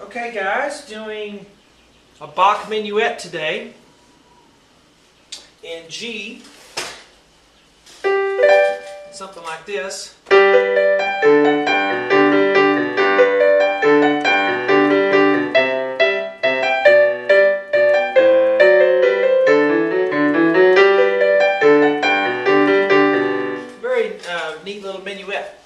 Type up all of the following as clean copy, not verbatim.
Okay guys, doing a Bach Minuet today in G, something like this. Very neat little minuet.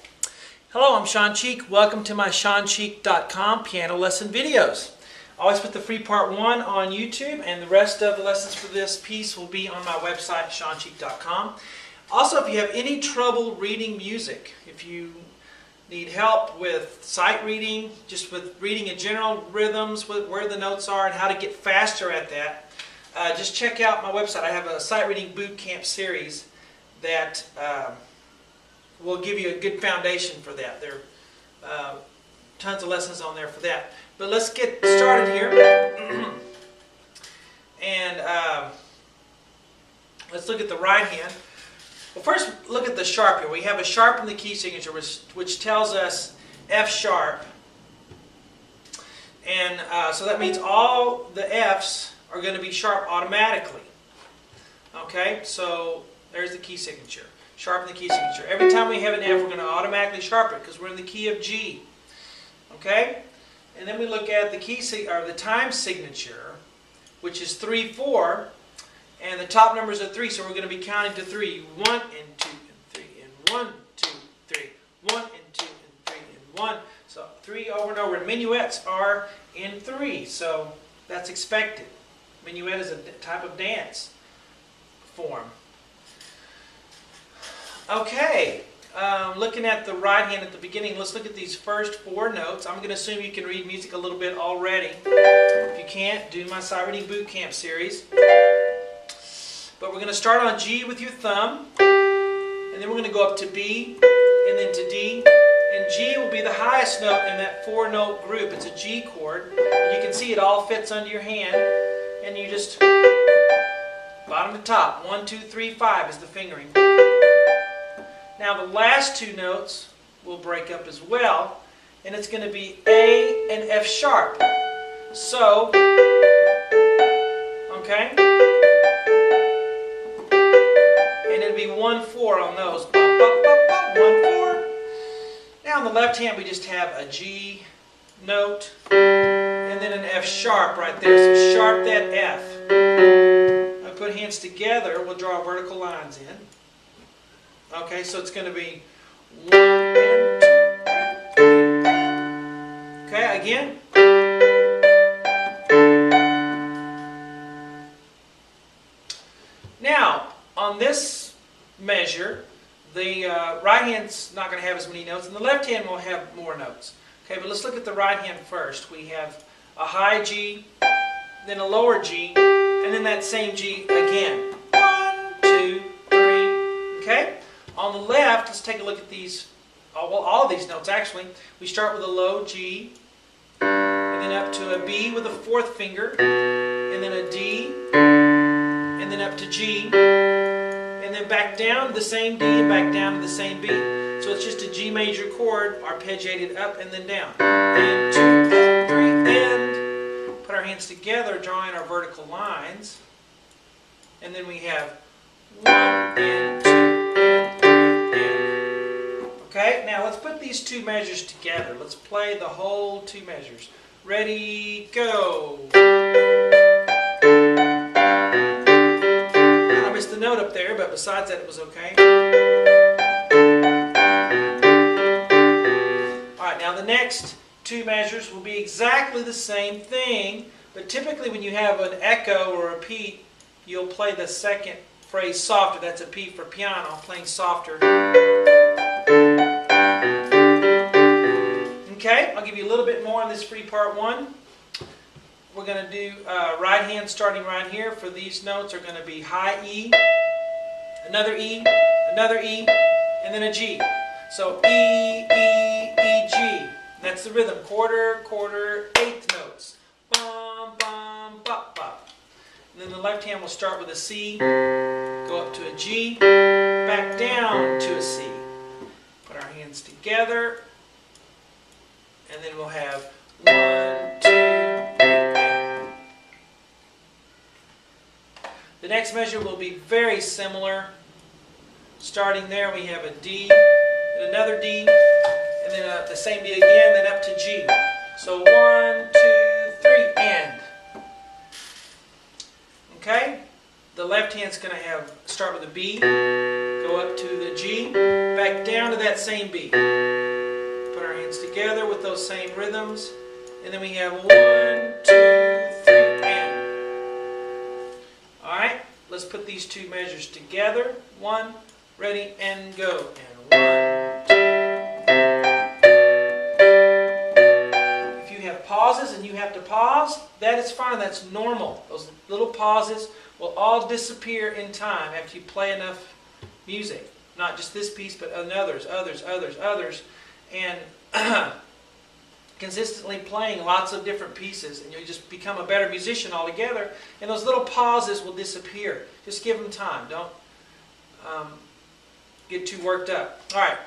Hello, I'm Sean Cheek. Welcome to my SeanCheek.com piano lesson videos. I always put the free part 1 on YouTube, and the rest of the lessons for this piece will be on my website, SeanCheek.com. Also, if you have any trouble reading music, if you need help with sight reading, just with reading in general, rhythms, where the notes are, and how to get faster at that, just check out my website. I have a sight reading boot camp series that will give you a good foundation for that. There are tons of lessons on there for that. But let's get started here. And let's look at the right hand. Well, first look at the sharp here. We have a sharp in the key signature, which tells us F sharp. And so that means all the Fs are going to be sharp automatically. Okay, so there's the key signature. Sharpen the key signature. Every time we have an F, we're going to automatically sharpen it because we're in the key of G. Okay? And then we look at the key or the time signature, which is 3/4, and the top numbers are 3, so we're going to be counting to 3. 1 and 2 and 3 and 1, 2, 3. 1 and 2 and 3 and 1. So 3 over and over. And minuets are in 3, so that's expected. Minuet is a type of dance form. Okay, looking at the right hand at the beginning, let's look at these first 4 notes. I'm going to assume you can read music a little bit already. If you can't, do my sight reading boot camp series. But we're going to start on G with your thumb, and then we're going to go up to B, and then to D, and G will be the highest note in that 4-note group. It's a G chord, and you can see it all fits under your hand, and you just bottom to top. 1, 2, 3, 5 is the fingering. Now the last 2 notes will break up as well, and it's going to be A and F sharp. So, okay, and it'll be 1/4 on those. 1/4. Now on the left hand we just have a G note and then an F sharp right there. So sharp that F. I put hands together. We'll draw vertical lines in. Okay, so it's going to be 1 and 2, 3. Okay, again. Now, on this measure, the right hand's not going to have as many notes, and the left hand will have more notes. Okay, but let's look at the right hand first. We have a high G, then a lower G, and then that same G again. 1, 2, 3. Okay? On the left, let's take a look at these, well, all of these notes actually. We start with a low G, and then up to a B with a 4th finger, and then a D, and then up to G, and then back down to the same D and back down to the same B. So it's just a G major chord, arpeggiated up and then down. And 2, 3, and put our hands together, drawing our vertical lines. And then we have 1 and 2. Okay, now let's put these 2 measures together. Let's play the whole 2 measures. Ready, go. I missed the note up there, but besides that it was okay. Alright, now the next 2 measures will be exactly the same thing, but typically when you have an echo or a repeat, you'll play the second phrase softer. That's a P for piano, playing softer. Okay, I'll give you a little bit more on this free part 1. We're going to do right hand starting right here. For these notes are going to be high E, another E, and then a G. So E, E, E, G. That's the rhythm. Quarter, quarter, 8th notes. Bum, bum, bop, bop. And then the left hand will start with a C, go up to a G, back down to a C. Put our hands together. And then we'll have 1, 2, The next measure will be very similar. Starting there, we have a D, and another D, and then the same D again, then up to G. So 1, 2, 3, and. Okay? The left hand's going to start with a B, go up to the G, back down to that same B. Put our hands together with those same rhythms, and then we have 1, 2, 3, and. Alright, let's put these two measures together. 1, ready, and go. And 1, 2. If you have pauses and you have to pause, that is fine. That's normal. Those little pauses will all disappear in time after you play enough music. Not just this piece, but others. And consistently playing lots of different pieces, and you'll just become a better musician altogether, and those little pauses will disappear. Just give them time. Don't get too worked up. Alright,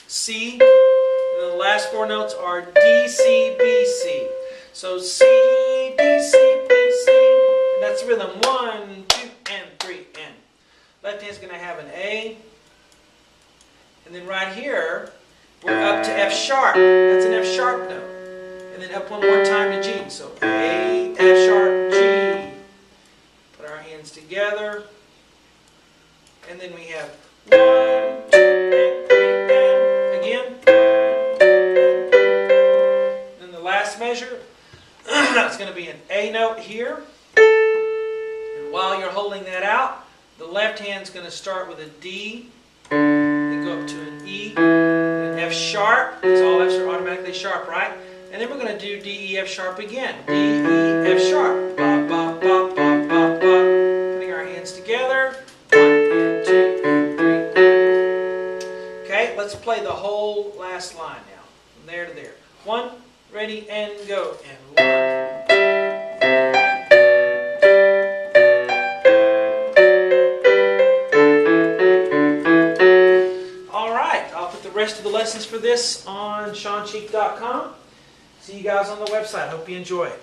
C, and the last four notes are D, C, B, C. So C, D, C, B, C, and that's the rhythm. 1, 2, and 3, and. Left hand's going to have an A, and then right here, we're up to F sharp. That's an F sharp note. And then up one more time to G. So A, F sharp, G. Put our hands together. And then we have 1, 2, and 3, and again. Then the last measure, it's going to be an A note here. And while you're holding that out, the left hand's going to start with a D, then go up to an E, an F sharp, because all F's are automatically sharp, right? And then we're going to do D, E, F sharp again. D, E, F sharp. Ba, ba, ba, ba, ba, ba. Putting our hands together. 1, and 2, and 3. Okay, let's play the whole last line now. From there to there. 1, ready, and go. And 1. Rest of the lessons for this on SeanCheek.com. See you guys on the website. Hope you enjoy it.